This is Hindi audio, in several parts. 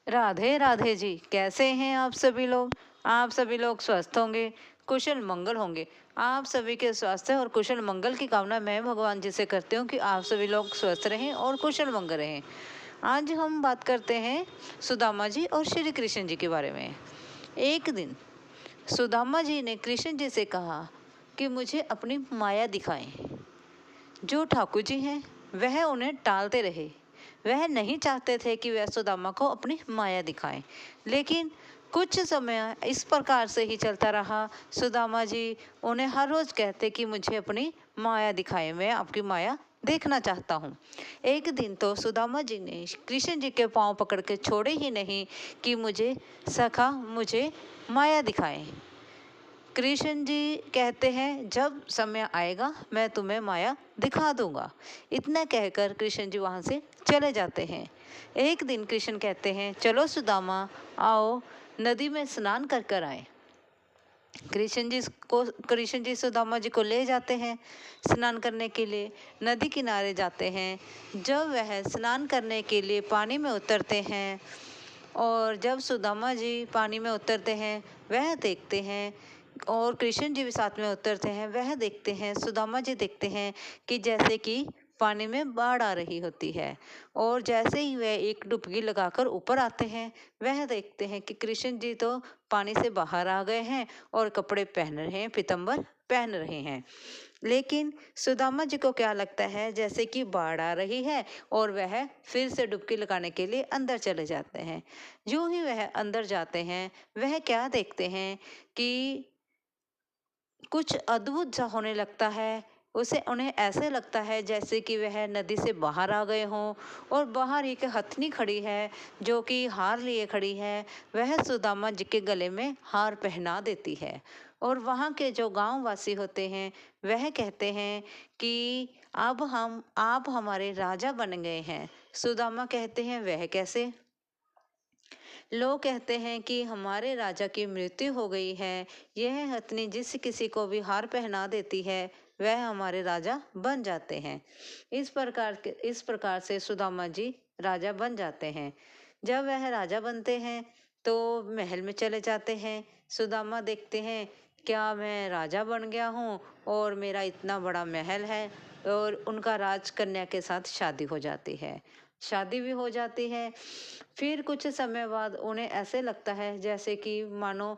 राधे राधे जी। कैसे हैं आप सभी लोग? आप सभी लोग स्वस्थ होंगे, कुशल मंगल होंगे। आप सभी के स्वास्थ्य और कुशल मंगल की कामना मैं भगवान जी से करती हूँ कि आप सभी लोग स्वस्थ रहें और कुशल मंगल रहें। आज हम बात करते हैं सुदामा जी और श्री कृष्ण जी के बारे में। एक दिन सुदामा जी ने कृष्ण जी से कहा कि मुझे अपनी माया दिखाएं। जो ठाकुर जी हैं वह उन्हें टालते रहे। वह नहीं चाहते थे कि वह सुदामा को अपनी माया दिखाएं। लेकिन कुछ समय इस प्रकार से ही चलता रहा। सुदामा जी उन्हें हर रोज कहते कि मुझे अपनी माया दिखाएं, मैं आपकी माया देखना चाहता हूँ। एक दिन तो सुदामा जी ने कृष्ण जी के पांव पकड़ के छोड़े ही नहीं कि मुझे सखा मुझे माया दिखाएं। कृष्ण जी कहते हैं जब समय आएगा मैं तुम्हें माया दिखा दूंगा। इतना कहकर कृष्ण जी वहां से चले जाते हैं। एक दिन कृष्ण कहते हैं चलो सुदामा आओ नदी में स्नान कर कर आए। कृष्ण जी सुदामा जी को ले जाते हैं स्नान करने के लिए। नदी किनारे जाते हैं। जब वह स्नान करने के लिए पानी में उतरते हैं और जब सुदामा जी पानी में उतरते हैं वह देखते हैं और कृष्ण जी भी साथ में उतरते हैं, वह देखते हैं सुदामा जी देखते हैं कि जैसे कि पानी में बाढ़ आ रही होती है। और जैसे ही वह एक डुबकी लगाकर ऊपर आते हैं वह देखते हैं कि कृष्ण जी तो पानी से बाहर आ गए हैं और कपड़े पहन रहे हैं, पीतम्बर पहन रहे हैं। लेकिन सुदामा जी को क्या लगता है जैसे कि बाढ़ आ रही है और वह फिर से डुबकी लगाने के लिए अंदर चले जाते हैं। यूं ही वह अंदर जाते हैं वह क्या देखते हैं कि कुछ अद्भुत सा होने लगता है। उसे उन्हें ऐसे लगता है जैसे कि वह नदी से बाहर आ गए हों और बाहर एक हथनी खड़ी है जो कि हार लिए खड़ी है। वह सुदामा जी के गले में हार पहना देती है और वहाँ के जो गांव वासी होते हैं वह कहते हैं कि अब हम आप हमारे राजा बन गए हैं। सुदामा कहते हैं वह कैसे? लोग कहते हैं कि हमारे राजा की मृत्यु हो गई है। यह हथनी जिस किसी को भी हार पहना देती है वह हमारे राजा बन जाते हैं। इस प्रकार से सुदामा जी राजा बन जाते हैं। जब वह राजा बनते हैं तो महल में चले जाते हैं। सुदामा देखते हैं क्या मैं राजा बन गया हूँ और मेरा इतना बड़ा महल है। और उनका राजकन्या के साथ शादी हो जाती है। शादी भी हो जाती है। फिर कुछ समय बाद उन्हें ऐसे लगता है जैसे कि मानो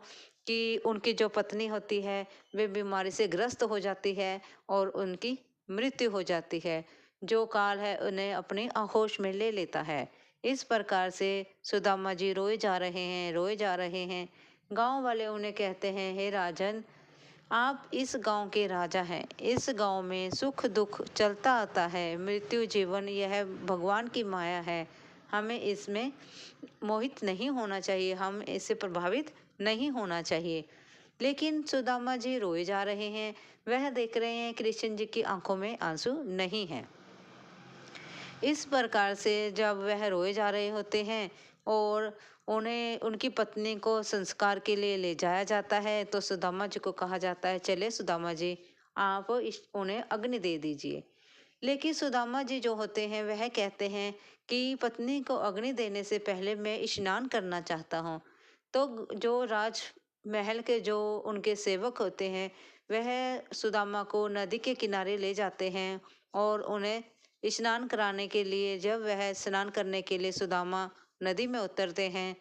कि उनकी जो पत्नी होती है वे बीमारी से ग्रस्त हो जाती है और उनकी मृत्यु हो जाती है। जो काल है उन्हें अपनी आहोश में ले लेता है। इस प्रकार से सुदामा जी रोए जा रहे हैं, रोए जा रहे हैं। गांव वाले उन्हें कहते हैं हे राजन, आप इस गांव के राजा हैं। इस गांव में सुख दुख चलता आता है, मृत्यु जीवन यह भगवान की माया है। हमें इसमें मोहित नहीं होना चाहिए, हम इससे प्रभावित नहीं होना चाहिए। लेकिन सुदामा जी रोए जा रहे हैं। वह देख रहे हैं कृष्ण जी की आंखों में आंसू नहीं है। इस प्रकार से जब वह रोए जा रहे होते हैं और उन्हें उनकी पत्नी को संस्कार के लिए ले जाया जाता है तो सुदामा जी को कहा जाता है चले सुदामा जी आप उन्हें अग्नि दे दीजिए। लेकिन सुदामा जी जो होते हैं वह कहते हैं कि पत्नी को अग्नि देने से पहले मैं स्नान करना चाहता हूँ। तो जो राज महल के जो उनके सेवक होते हैं वह सुदामा को नदी के किनारे ले जाते हैं और उन्हें स्नान कराने के लिए जब वह स्नान करने के लिए सुदामा नदी में उतरते हैं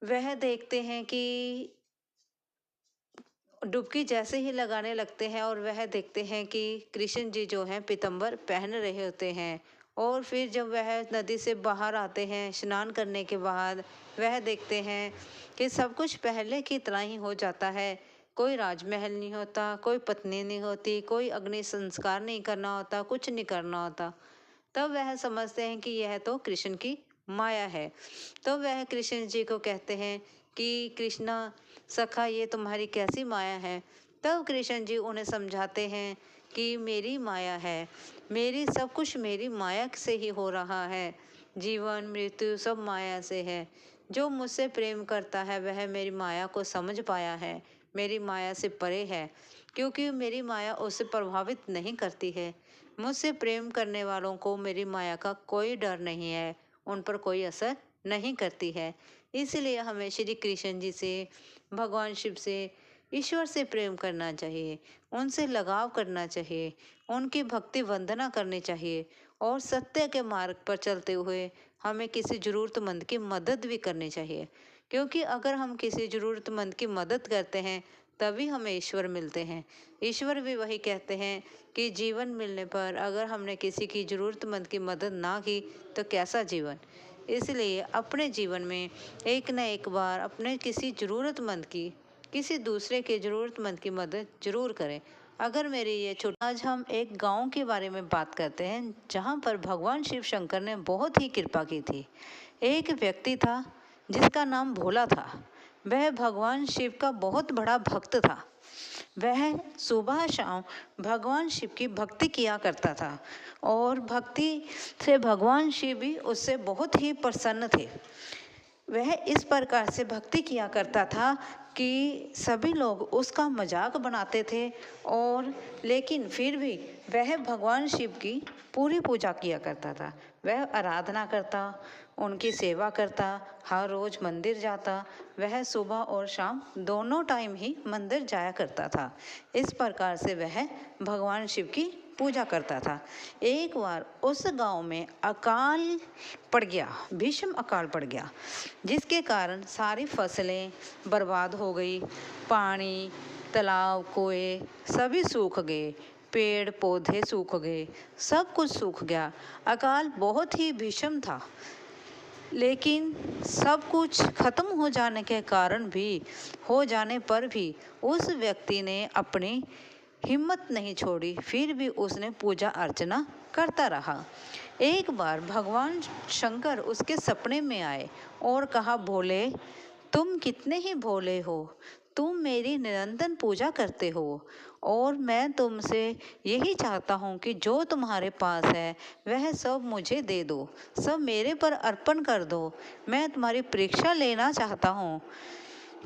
वह देखते हैं कि डुबकी जैसे ही लगाने लगते हैं और वह देखते हैं कि कृष्ण जी जो हैं पीतम्बर पहन रहे होते हैं। और फिर जब वह नदी से बाहर आते हैं स्नान करने के बाद वह देखते हैं कि सब कुछ पहले की तरह ही हो जाता है। कोई राजमहल नहीं होता, कोई पत्नी नहीं होती, कोई अग्नि संस्कार नहीं करना होता, कुछ नहीं करना होता। तब वह समझते हैं कि यह तो कृष्ण की माया है। तो वह कृष्ण जी को कहते हैं कि कृष्णा सखा ये तुम्हारी कैसी माया है। तब कृष्ण जी उन्हें समझाते हैं कि मेरी माया है, मेरी सब कुछ मेरी माया से ही हो रहा है। जीवन मृत्यु सब माया से है। जो मुझसे प्रेम करता है वह मेरी माया को समझ पाया है, मेरी माया से परे है, क्योंकि मेरी माया उसे प्रभावित नहीं करती है। मुझसे प्रेम करने वालों को मेरी माया का कोई डर नहीं है, उन पर कोई असर नहीं करती है। इसलिए हमें श्री कृष्ण जी से, भगवान शिव से, ईश्वर से प्रेम करना चाहिए, उनसे लगाव करना चाहिए, उनकी भक्ति वंदना करनी चाहिए और सत्य के मार्ग पर चलते हुए हमें किसी ज़रूरतमंद की मदद भी करनी चाहिए। क्योंकि अगर हम किसी ज़रूरतमंद की मदद करते हैं तभी हमें ईश्वर मिलते हैं। ईश्वर भी वही कहते हैं कि जीवन मिलने पर अगर हमने किसी की ज़रूरतमंद की मदद ना की तो कैसा जीवन। इसलिए अपने जीवन में एक न एक बार अपने किसी ज़रूरतमंद की, किसी दूसरे के ज़रूरतमंद की मदद ज़रूर करें। अगर मेरी ये छोटी, आज हम एक गांव के बारे में बात करते हैं जहां पर भगवान शिव शंकर ने बहुत ही कृपा की थी। एक व्यक्ति था जिसका नाम भोला था। वह भगवान शिव का बहुत बड़ा भक्त था। वह सुबह शाम भगवान शिव की भक्ति किया करता था और भक्ति से भगवान शिव भी उससे बहुत ही प्रसन्न थे। वह इस प्रकार से भक्ति किया करता था कि सभी लोग उसका मजाक बनाते थे और लेकिन फिर भी वह भगवान शिव की पूरी पूजा किया करता था। वह आराधना करता, उनकी सेवा करता, हर रोज मंदिर जाता। वह सुबह और शाम दोनों टाइम ही मंदिर जाया करता था। इस प्रकार से वह भगवान शिव की पूजा करता था। एक बार उस गांव में अकाल पड़ गया, भीषण अकाल पड़ गया, जिसके कारण सारी फसलें बर्बाद हो गई। पानी, तालाब, कुएं सभी सूख गए, पेड़ पौधे सूख गए, सब कुछ सूख गया। अकाल बहुत ही भीषण था, लेकिन सब कुछ खत्म हो जाने के कारण भी, हो जाने पर भी उस व्यक्ति ने अपनी हिम्मत नहीं छोड़ी। फिर भी उसने पूजा अर्चना करता रहा। एक बार भगवान शंकर उसके सपने में आए और कहा, भोले, तुम कितने ही भोले हो, तुम मेरी निरंतर पूजा करते हो और मैं तुमसे यही चाहता हूँ कि जो तुम्हारे पास है वह सब मुझे दे दो, सब मेरे पर अर्पण कर दो। मैं तुम्हारी परीक्षा लेना चाहता हूँ,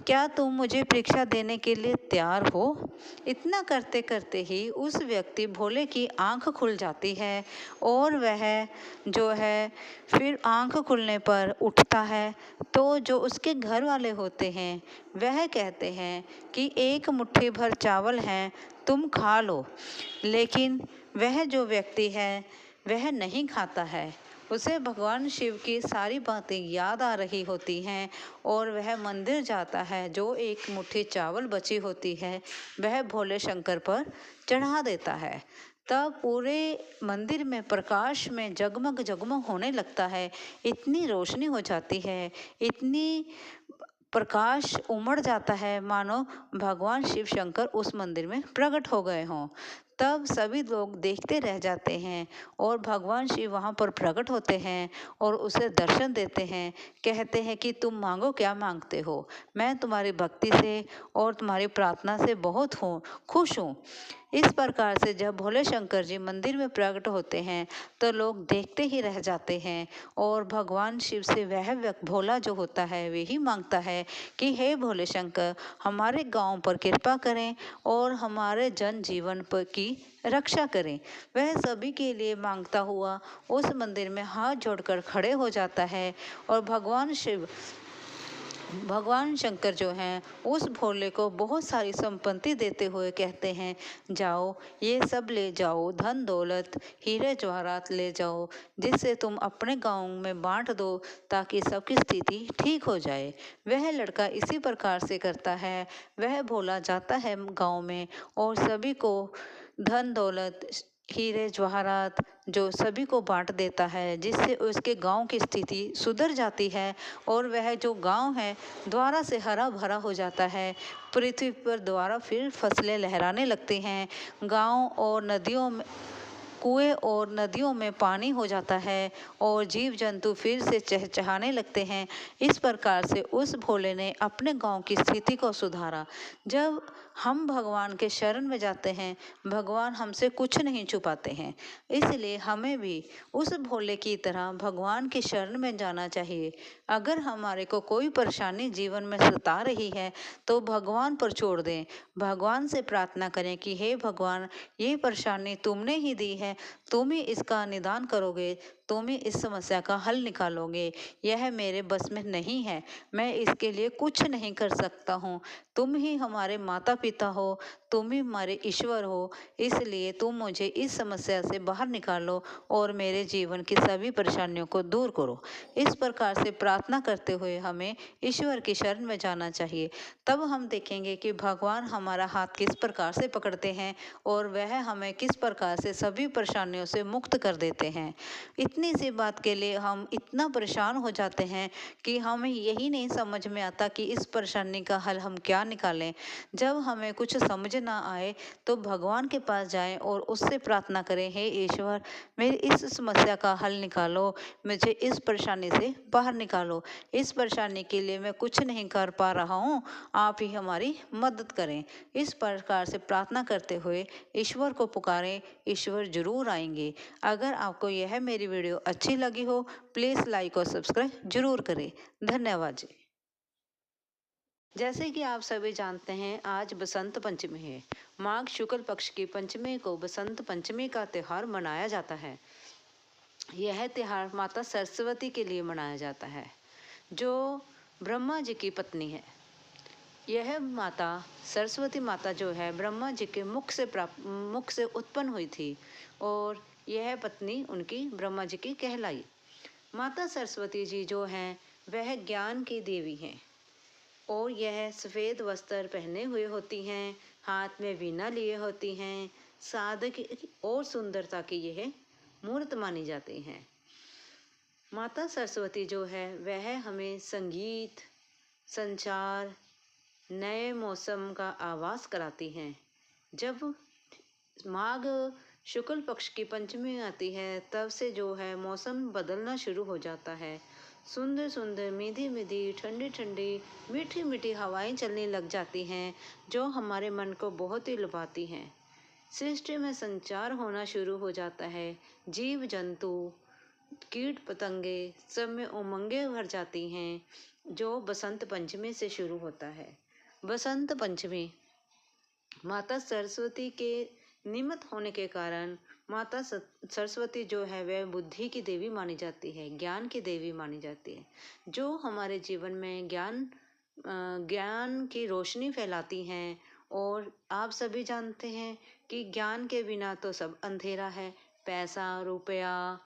क्या तुम मुझे परीक्षा देने के लिए तैयार हो? इतना करते करते ही उस व्यक्ति भोले की आंख खुल जाती है और वह जो है फिर आंख खुलने पर उठता है। तो जो उसके घर वाले होते हैं वह कहते हैं कि एक मुट्ठी भर चावल हैं, तुम खा लो। लेकिन वह जो व्यक्ति है वह नहीं खाता है। उसे भगवान शिव की सारी बातें याद आ रही होती हैं और वह मंदिर जाता है। जो एक मुट्ठी चावल बची होती है वह भोले शंकर पर चढ़ा देता है। तब पूरे मंदिर में प्रकाश में जगमग जगमग होने लगता है। इतनी रोशनी हो जाती है, इतनी प्रकाश उमड़ जाता है मानो भगवान शिव शंकर उस मंदिर में प्रकट हो गए हों। तब सभी लोग देखते रह जाते हैं और भगवान शिव वहाँ पर प्रकट होते हैं और उसे दर्शन देते हैं। कहते हैं कि तुम मांगो, क्या मांगते हो, मैं तुम्हारी भक्ति से और तुम्हारी प्रार्थना से बहुत खुश हूँ। इस प्रकार से जब भोले शंकर जी मंदिर में प्रकट होते हैं तो लोग देखते ही रह जाते हैं और भगवान शिव से वह भोला जो होता है वही मांगता है कि हे भोले शंकर, हमारे गांव पर कृपा करें और हमारे जन जीवन पर की रक्षा करें। वह सभी के लिए मांगता हुआ उस मंदिर में हाथ जोड़कर खड़े हो जाता है और भगवान शंकर जो हैं उस भोले को बहुत सारी संपत्ति देते हुए कहते हैं, जाओ ये सब ले जाओ, धन दौलत हीरे जवाहरात ले जाओ, जिससे तुम अपने गांव में बांट दो ताकि सबकी स्थिति ठीक हो जाए। वह लड़का इसी प्रकार से करता है। वह भोला जाता है गांव में और सभी को धन दौलत हीरे जवाहरात जो सभी को बांट देता है, जिससे उसके गांव की स्थिति सुधर जाती है और वह जो गांव है दोबारा से हरा भरा हो जाता है। पृथ्वी पर दोबारा फिर फसलें लहराने लगती हैं। गांव और नदियों में, कुएं और नदियों में पानी हो जाता है और जीव जंतु फिर से चहचहाने लगते हैं। इस प्रकार से उस भोले ने अपने गांव की स्थिति को सुधारा। जब हम भगवान के शरण में जाते हैं भगवान हमसे कुछ नहीं छुपाते हैं। इसलिए हमें भी उस भोले की तरह भगवान की शरण में जाना चाहिए। अगर हमारे को कोई परेशानी जीवन में सता रही है तो भगवान पर छोड़ दें। भगवान से प्रार्थना करें कि हे भगवान, ये परेशानी तुमने ही दी है, तुम ही इसका निदान करोगे तुम ही इस समस्या का हल निकालोगे। यह मेरे बस में नहीं है, मैं इसके लिए कुछ नहीं कर सकता हूँ। तुम ही हमारे माता पिता हो, तुम ही हमारे ईश्वर हो, इसलिए तुम मुझे इस समस्या से बाहर निकालो और मेरे जीवन की सभी परेशानियों को दूर करो। इस प्रकार से प्रार्थना करते हुए हमें ईश्वर की शरण में जाना चाहिए। तब हम देखेंगे कि भगवान हमारा हाथ किस प्रकार से पकड़ते हैं और वह हमें किस प्रकार से सभी परेशानियों से मुक्त कर देते हैं। इतनी सी बात के लिए हम इतना परेशान हो जाते हैं कि हमें यही नहीं समझ में आता कि इस परेशानी का हल हम क्या निकालें। जब हमें कुछ समझ ना आए तो भगवान के पास जाएं और उससे प्रार्थना करें, हे ईश्वर, मेरी इस समस्या का हल निकालो, मुझे इस परेशानी से बाहर निकालो। इस परेशानी के लिए मैं कुछ नहीं कर पा रहा हूँ, आप ही हमारी मदद करें। इस प्रकार से प्रार्थना करते हुए ईश्वर को पुकारें, ईश्वर जरूर आएंगे। अगर आपको यह मेरी वीडियो अच्छी लगी हो, प्लीज़ लाइक और सब्सक्राइब जरूर करें। धन्यवाद जी। जैसे कि आप सभी जानते हैं, आज बसंत पंचमी है। माघ शुक्ल पक्ष की पंचमी को बसंत पंचमी का त्यौहार मनाया जाता है। यह त्यौहार माता सरस्वती के लिए मनाया जाता है, जो ब्रह्मा जी की पत्नी है। यह माता सरस्वती माता जो है ब्रह्मा जी के मुख से उत्पन्न हुई थी और यह पत्नी उनकी ब्रह्मा जी की कहलाई। माता सरस्वती जी जो हैं वह ज्ञान की देवी हैं और यह सफ़ेद वस्त्र पहने हुए होती हैं, हाथ में वीणा लिए होती हैं, सादगी और सुंदरता की यह मूर्त मानी जाती हैं। माता सरस्वती जो है वह हमें संगीत, संचार, नए मौसम का आभास कराती हैं। जब माघ शुक्ल पक्ष की पंचमी आती है तब से जो है मौसम बदलना शुरू हो जाता है। सुंदर सुंदर, मीठी मीठी, ठंडी ठंडी, मीठी मीठी हवाएं चलने लग जाती हैं, जो हमारे मन को बहुत ही लुभाती हैं। सृष्टि में संचार होना शुरू हो जाता है। जीव जंतु, कीट पतंगे सब में उमंगे भर जाती हैं, जो बसंत पंचमी से शुरू होता है। बसंत पंचमी माता सरस्वती के निमित्त होने के कारण माता सरस्वती जो है वह बुद्धि की देवी मानी जाती है, ज्ञान की देवी मानी जाती है, जो हमारे जीवन में ज्ञान की रोशनी फैलाती हैं। और आप सभी जानते हैं कि ज्ञान के बिना तो सब अंधेरा है। पैसा, रुपया,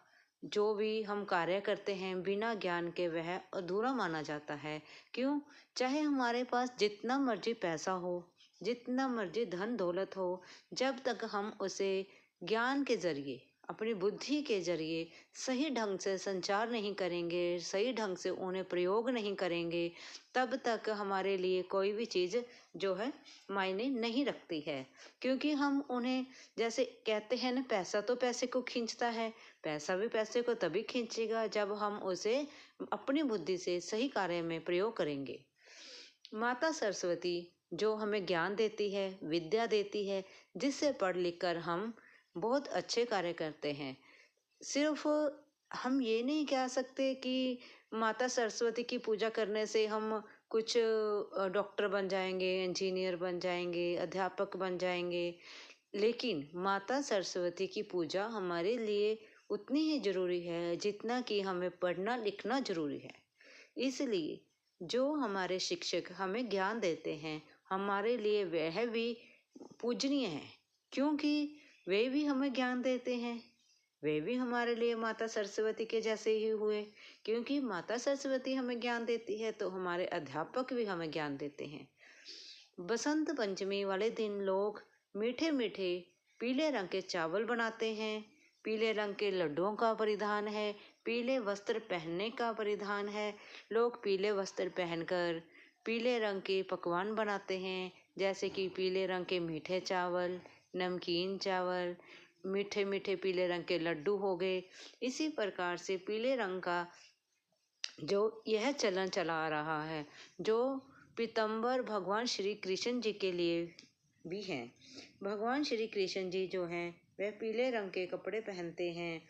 जो भी हम कार्य करते हैं बिना ज्ञान के वह अधूरा माना जाता है। क्यों? चाहे हमारे पास जितना मर्जी पैसा हो, जितना मर्जी धन दौलत हो, जब तक हम उसे ज्ञान के जरिए, अपनी बुद्धि के जरिए सही ढंग से संचार नहीं करेंगे, सही ढंग से उन्हें प्रयोग नहीं करेंगे, तब तक हमारे लिए कोई भी चीज़ जो है मायने नहीं रखती है। क्योंकि हम उन्हें, जैसे कहते हैं ना, पैसा तो पैसे को खींचता है, पैसा भी पैसे को तभी खींचेगा जब हम उसे अपनी बुद्धि से सही कार्य में प्रयोग करेंगे। माता सरस्वती जो हमें ज्ञान देती है, विद्या देती है, जिससे पढ़ लिख कर हम बहुत अच्छे कार्य करते हैं। सिर्फ हम ये नहीं कह सकते कि माता सरस्वती की पूजा करने से हम कुछ डॉक्टर बन जाएंगे, इंजीनियर बन जाएंगे, अध्यापक बन जाएंगे। लेकिन माता सरस्वती की पूजा हमारे लिए उतनी ही जरूरी है जितना कि हमें पढ़ना लिखना जरूरी है। इसलिए जो हमारे शिक्षक हमें ज्ञान देते हैं, हमारे लिए वह भी पूजनीय है, क्योंकि वे भी हमें ज्ञान देते हैं। वे भी हमारे लिए माता सरस्वती के जैसे ही हुए, क्योंकि माता सरस्वती हमें ज्ञान देती है तो हमारे अध्यापक भी हमें ज्ञान देते हैं। बसंत पंचमी वाले दिन लोग मीठे मीठे पीले रंग के चावल बनाते हैं, पीले रंग के लड्डुओं का परिधान है, पीले वस्त्र पहनने का परिधान है। लोग पीले वस्त्र पहनकर पीले रंग के पकवान बनाते हैं, जैसे कि पीले रंग के मीठे चावल, नमकीन चावल, मीठे मीठे पीले रंग के लड्डू हो गए। इसी प्रकार से पीले रंग का जो यह चलन चला आ रहा है, जो पीतम्बर भगवान श्री कृष्ण जी के लिए भी हैं। भगवान श्री कृष्ण जी जो हैं वह पीले रंग के कपड़े पहनते हैं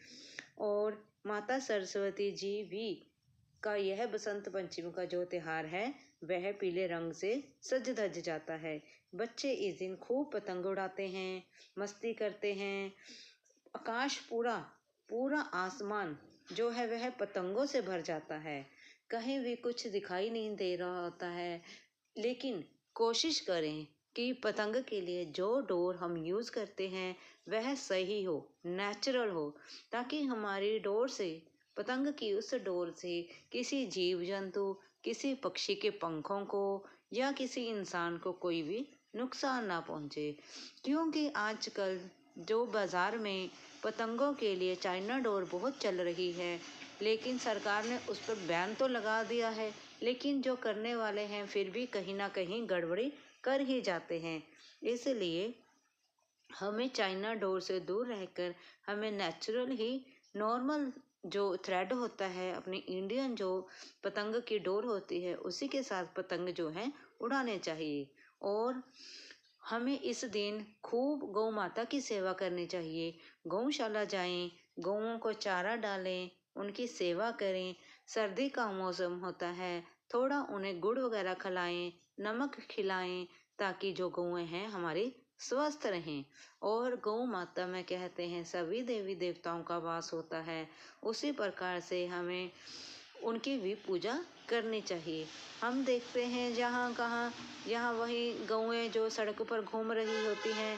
और माता सरस्वती जी भी का यह बसंत पंचमी का जो त्यौहार है वह पीले रंग से सज धज जाता है। बच्चे इस दिन खूब पतंग उड़ाते हैं, मस्ती करते हैं। आकाश पूरा आसमान जो है वह पतंगों से भर जाता है। कहीं भी कुछ दिखाई नहीं दे रहा होता है, लेकिन कोशिश करें कि पतंग के लिए जो डोर हम यूज़ करते हैं वह सही हो, नेचुरल हो, ताकि हमारी डोर से, पतंग की उस डोर से किसी जीव जंतु, किसी पक्षी के पंखों को या किसी इंसान को कोई भी नुकसान ना पहुंचे। क्योंकि आजकल जो बाज़ार में पतंगों के लिए चाइना डोर बहुत चल रही है, लेकिन सरकार ने उस पर बैन तो लगा दिया है, लेकिन जो करने वाले हैं फिर भी कहीं ना कहीं गड़बड़ी कर ही जाते हैं। इसलिए हमें चाइना डोर से दूर रहकर हमें नेचुरल ही, नॉर्मल जो थ्रेड होता है, अपनी इंडियन जो पतंग की डोर होती है उसी के साथ पतंग जो है उड़ाने चाहिए। और हमें इस दिन खूब गौ माता की सेवा करनी चाहिए। गौशाला जाएं, गौओं को चारा डालें, उनकी सेवा करें। सर्दी का मौसम होता है, थोड़ा उन्हें गुड़ वगैरह खिलाएं, नमक खिलाएं, ताकि जो गौएं हैं हमारी स्वस्थ रहें। और गौ माता में कहते हैं सभी देवी देवताओं का वास होता है, उसी प्रकार से हमें उनकी भी पूजा करनी चाहिए। हम देखते हैं जहाँ कहाँ, यहाँ वही गौएं जो सड़क पर घूम रही होती हैं,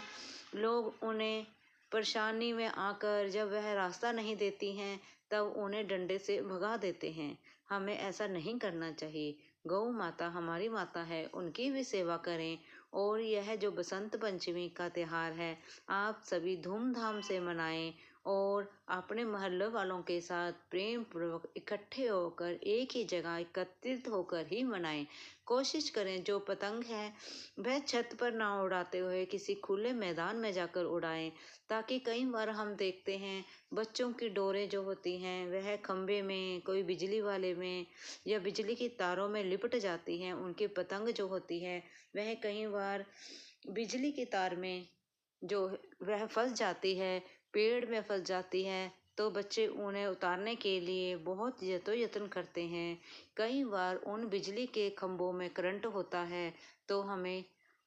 लोग उन्हें परेशानी में आकर जब वह रास्ता नहीं देती हैं तब उन्हें डंडे से भगा देते हैं। हमें ऐसा नहीं करना चाहिए। गौ माता हमारी माता है, उनकी भी सेवा करें। और यह जो बसंत पंचमी का त्यौहार है, आप सभी धूमधाम से मनाएं और अपने मोहल्ले वालों के साथ प्रेम पूर्वक इकट्ठे होकर एक ही जगह एकत्रित होकर ही मनाएं। कोशिश करें जो पतंग है वह छत पर ना उड़ाते हुए किसी खुले मैदान में जाकर उड़ाएं, ताकि कई बार हम देखते हैं बच्चों की डोरें जो होती हैं वह खंबे में, कोई बिजली वाले में या बिजली की तारों में लिपट जाती हैं। उनकी पतंग जो होती है वह कई बार बिजली की तार में जो वह फंस जाती है, पेड़ में फंस जाती है, तो बच्चे उन्हें उतारने के लिए बहुत जतोयत्न करते हैं। कई बार उन बिजली के खंभों में करंट होता है तो हमें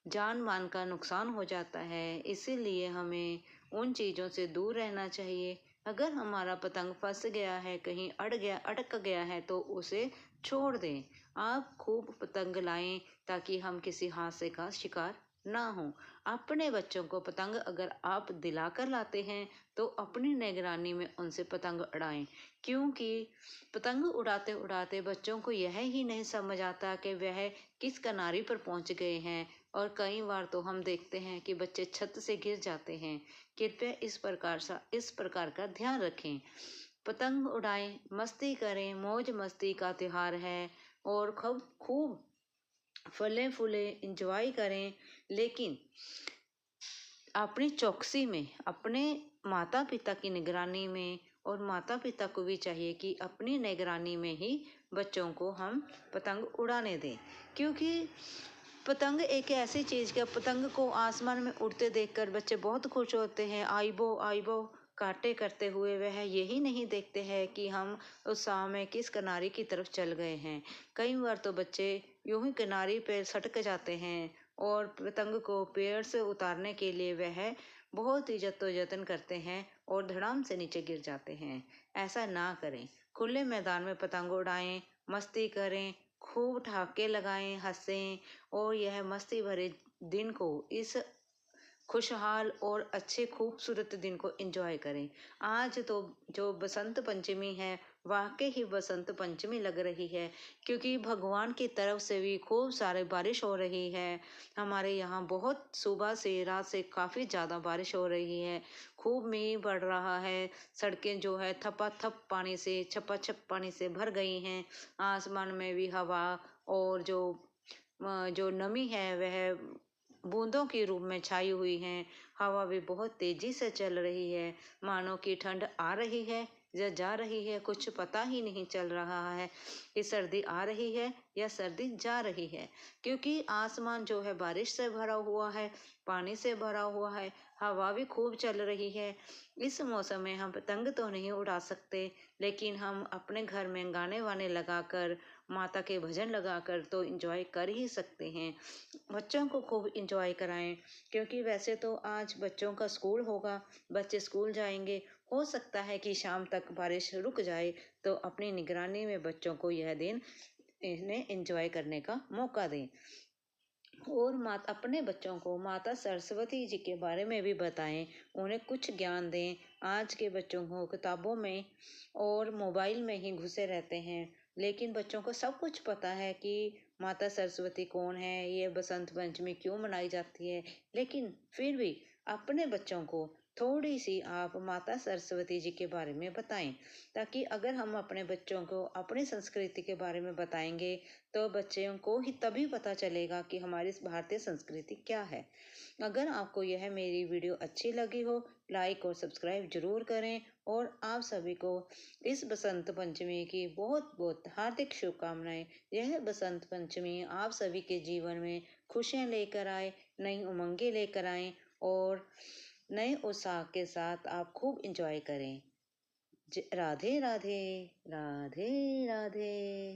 जान माल का नुकसान हो जाता है। इसीलिए हमें उन चीज़ों से दूर रहना चाहिए। अगर हमारा पतंग फंस गया है, कहीं अटक गया है तो उसे छोड़ दें। आप खूब पतंग लाएं ताकि हम किसी हादसे का शिकार ना हो। अपने बच्चों को पतंग अगर आप दिलाकर लाते हैं तो अपनी निगरानी में उनसे पतंग उड़ाएं, क्योंकि पतंग उड़ाते उड़ाते बच्चों को यह ही नहीं समझ आता कि वह किस किनारे पर पहुंच गए हैं। और कई बार तो हम देखते हैं कि बच्चे छत से गिर जाते हैं। कृपया इस प्रकार का ध्यान रखें। पतंग उड़ाएं, मस्ती करें, मौज मस्ती का त्यौहार है और खूब खूब फले फूले इंजॉय करें, लेकिन अपनी चौकसी में, अपने माता पिता की निगरानी में। और माता पिता को भी चाहिए कि अपनी निगरानी में ही बच्चों को हम पतंग उड़ाने दें, क्योंकि पतंग एक ऐसी चीज़ कि पतंग को आसमान में उड़ते देखकर बच्चे बहुत खुश होते हैं। आइबो आइबो काटे करते हुए, वह यही नहीं देखते हैं कि हम उस शाम में किस किनारे की तरफ चल गए हैं। कई बार तो बच्चे यूं ही किनारे पे सटक जाते हैं और पतंग को पेड़ से उतारने के लिए वह बहुत ही जद्दोजहद करते हैं और धड़ाम से नीचे गिर जाते हैं। ऐसा ना करें। खुले मैदान में पतंग उड़ाएं, मस्ती करें, खूब ठहाके लगाएं, हंसें और यह मस्ती भरे दिन को, इस खुशहाल और अच्छे खूबसूरत दिन को एंजॉय करें। आज तो जो बसंत पंचमी है, वाकई ही बसंत पंचमी लग रही है, क्योंकि भगवान की तरफ से भी खूब सारे बारिश हो रही है। हमारे यहाँ बहुत सुबह से रात से काफ़ी ज़्यादा बारिश हो रही है, खूब मींह पड़ रहा है। सड़कें जो है थपाथप पानी से, छपाछप पानी से भर गई हैं। आसमान में भी हवा और जो नमी है वह बूंदों के रूप में छाई हुई हैं। हवा भी बहुत तेजी से चल रही है, मानो कि ठंड आ रही है या जा रही है, कुछ पता ही नहीं चल रहा है कि सर्दी आ रही है या सर्दी जा रही है। क्योंकि आसमान जो है बारिश से भरा हुआ है, पानी से भरा हुआ है, हवा भी खूब चल रही है। इस मौसम में हम पतंग तो नहीं उड़ा सकते, लेकिन हम अपने घर में गाने वाने लगाकर, माता के भजन लगाकर तो एंजॉय कर ही सकते हैं। बच्चों को खूब इंजॉय कराएं, क्योंकि वैसे तो आज बच्चों का स्कूल होगा, बच्चे स्कूल जाएंगे, हो सकता है कि शाम तक बारिश रुक जाए, तो अपनी निगरानी में बच्चों को यह दिन इन्हें एंजॉय करने का मौका दें। और अपने बच्चों को माता सरस्वती जी के बारे में भी बताएं, उन्हें कुछ ज्ञान दें। आज के बच्चों को किताबों में और मोबाइल में ही घुसे रहते हैं, लेकिन बच्चों को सब कुछ पता है कि माता सरस्वती कौन है, ये बसंत पंचमी क्यों मनाई जाती है, लेकिन फिर भी अपने बच्चों को थोड़ी सी आप माता सरस्वती जी के बारे में बताएं, ताकि अगर हम अपने बच्चों को अपनी संस्कृति के बारे में बताएंगे तो बच्चों को ही तभी पता चलेगा कि हमारी भारतीय संस्कृति क्या है। अगर आपको यह मेरी वीडियो अच्छी लगी हो, लाइक और सब्सक्राइब जरूर करें। और आप सभी को इस बसंत पंचमी की बहुत बहुत हार्दिक शुभकामनाएं। यह बसंत पंचमी आप सभी के जीवन में खुशियां लेकर आए, नई उमंगें लेकर आए और नए उत्साह के साथ आप खूब इंजॉय करें। राधे राधे, राधे राधे।